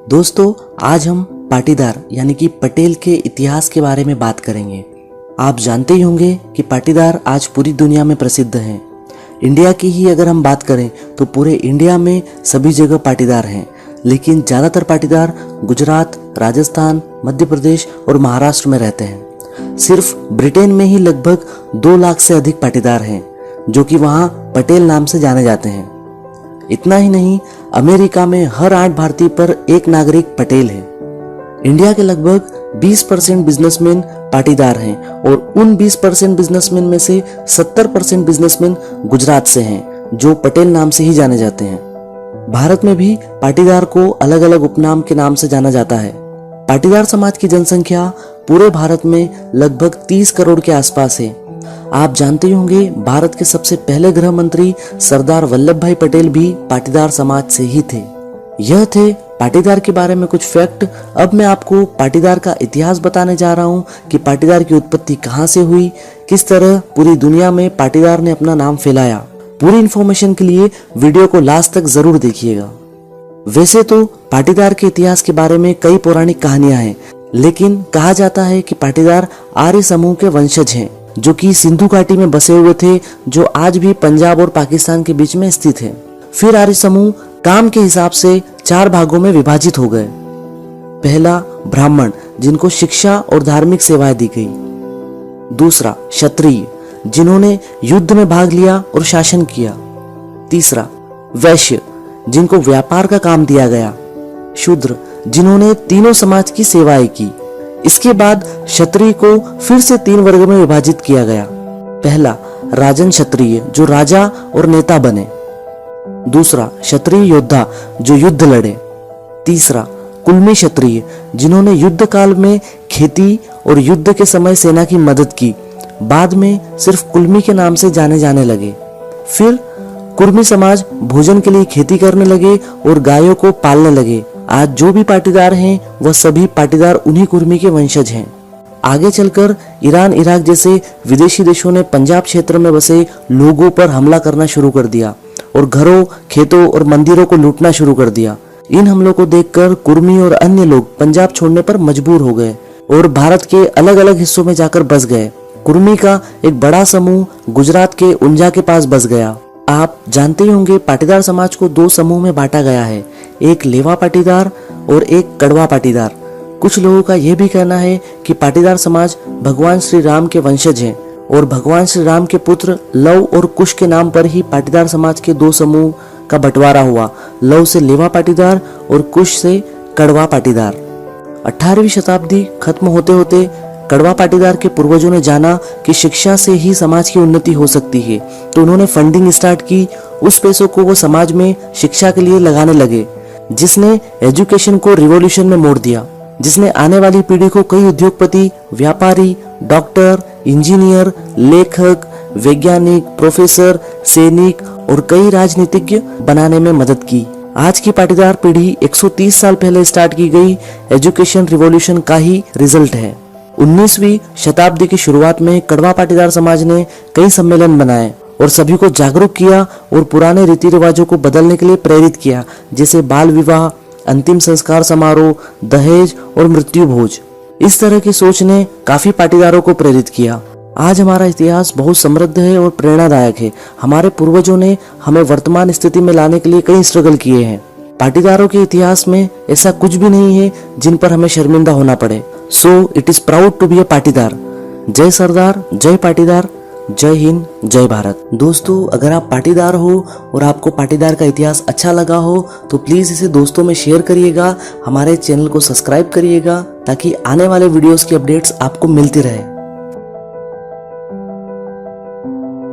दोस्तों, आज हम पाटीदार यानी कि पटेल के इतिहास के बारे में बात करेंगे। आप जानते ही होंगे कि पाटीदार आज पूरी दुनिया में प्रसिद्ध हैं। इंडिया की ही अगर हम बात करें तो पूरे इंडिया में सभी जगह पाटीदार हैं, लेकिन ज़्यादातर पाटीदार गुजरात, राजस्थान, मध्य प्रदेश और महाराष्ट्र में रहते हैं। सिर्फ ब्रिटेन में ही लगभग 2 लाख से अधिक पाटीदार हैं, जो कि वहाँ पटेल नाम से जाने जाते हैं। इतना ही नहीं, अमेरिका में हर 8 भारतीय पर 1 नागरिक पटेल है। इंडिया के लगभग 20% बिजनेसमैन पाटीदार हैं और उन 20% बिजनेसमैन में से 70% बिजनेसमैन गुजरात से हैं, जो पटेल नाम से ही जाने जाते हैं। भारत में भी पाटीदार को अलग अलग उपनाम के नाम से जाना जाता है। पाटीदार समाज की जनसंख्या पूरे भारत में लगभग 30 करोड़ के आसपास है। आप जानते होंगे, भारत के सबसे पहले गृह मंत्री सरदार वल्लभ भाई पटेल भी पाटीदार समाज से ही थे। यह थे पाटीदार के बारे में कुछ फैक्ट। अब मैं आपको पाटीदार का इतिहास बताने जा रहा हूँ कि पाटीदार की उत्पत्ति कहाँ से हुई, किस तरह पूरी दुनिया में पाटीदार ने अपना नाम फैलाया। पूरी इन्फॉर्मेशन के लिए वीडियो को लास्ट तक जरूर देखिएगा। वैसे तो पाटीदार के इतिहास के बारे में कई पौराणिक कहानियां हैं, लेकिन कहा जाता है कि पाटीदार आर्य समूह के वंशज हैं, जो कि सिंधु घाटी में बसे हुए थे, जो आज भी पंजाब और पाकिस्तान के बीच में स्थित है। फिर आर्य समूह काम के हिसाब से 4 भागों में विभाजित हो गए। पहला, ब्राह्मण, जिनको शिक्षा और धार्मिक सेवाएं दी गई। दूसरा, क्षत्रिय, जिन्होंने युद्ध में भाग लिया और शासन किया। तीसरा, वैश्य, जिनको व्यापार का काम दिया गया। शूद्र, जिन्होंने तीनों समाज की सेवाएं की। इसके बाद क्षत्रिय को फिर से 3 वर्ग में विभाजित किया गया। पहला, राजन क्षत्रिय, जो राजा और नेता बने। दूसरा, क्षत्रिय योद्धा, जो युद्ध लड़े। तीसरा, कुलमी क्षत्रिय, जिन्होंने युद्ध काल में खेती और युद्ध के समय सेना की मदद की। बाद में सिर्फ कुलमी के नाम से जाने जाने लगे। फिर कुर्मी समाज भोजन के लिए खेती करने लगे और गायों को पालने लगे। आज जो भी पाटीदार हैं, वह सभी पाटीदार उन्हीं कुर्मी के वंशज हैं। आगे चलकर ईरान, इराक जैसे विदेशी देशों ने पंजाब क्षेत्र में बसे लोगों पर हमला करना शुरू कर दिया और घरों, खेतों और मंदिरों को लूटना शुरू कर दिया। इन हमलों को देखकर कुर्मी और अन्य लोग पंजाब छोड़ने पर मजबूर हो गए और भारत के अलग अलग हिस्सों में जाकर बस गए। कुर्मी का एक बड़ा समूह गुजरात के उंझा के पास बस गया। आप जानते ही होंगे, पाटीदार समाज को 2 समूह में बांटा गया है, एक लेवा पाटीदार और एक कड़वा पाटीदार। कुछ लोगों का यह भी कहना है कि पाटीदार समाज भगवान श्री राम के वंशज हैं और भगवान श्री राम के पुत्र लव और कुश के नाम पर ही पाटीदार समाज के 2 समूह का बंटवारा हुआ। लव से लेवा पाटीदार और कुश से कड़वा पाटीदार। 18वीं शताब्दी खत्म होते होते कड़वा पाटीदार के पूर्वजों ने जाना कि शिक्षा से ही समाज की उन्नति हो सकती है, तो उन्होंने फंडिंग स्टार्ट की। उस पैसों को वो समाज में शिक्षा के लिए लगाने लगे, जिसने एजुकेशन को रिवॉल्यूशन में मोड़ दिया, जिसने आने वाली पीढ़ी को कई उद्योगपति, व्यापारी, डॉक्टर, इंजीनियर, लेखक, वैज्ञानिक, प्रोफेसर, सैनिक और कई राजनीतिज्ञ बनाने में मदद की। आज की पाटीदार पीढ़ी 130 साल पहले स्टार्ट की गई एजुकेशन रिवॉल्यूशन का ही रिजल्ट है। 19वीं शताब्दी की शुरुआत में कड़वा पाटीदार समाज ने कई सम्मेलन बनाए और सभी को जागरूक किया और पुराने रीति रिवाजों को बदलने के लिए प्रेरित किया, जैसे बाल विवाह, अंतिम संस्कार समारोह, दहेज और मृत्यु भोज। इस तरह की सोच ने काफी पाटीदारों को प्रेरित किया। आज हमारा इतिहास बहुत समृद्ध है और प्रेरणादायक है। हमारे पूर्वजों ने हमें वर्तमान स्थिति में लाने के लिए कई स्ट्रगल किए हैं। पाटीदारों के इतिहास में ऐसा कुछ भी नहीं है जिन पर हमें शर्मिंदा होना पड़े। So it is proud to be a Patidar. जय सरदार, जय पाटीदार, जय हिंद, जय भारत। दोस्तों, अगर आप पाटीदार हो और आपको पाटीदार का इतिहास अच्छा लगा हो तो प्लीज इसे दोस्तों में शेयर करिएगा। हमारे चैनल को सब्सक्राइब करिएगा ताकि आने वाले वीडियोस की अपडेट्स आपको मिलती रहे।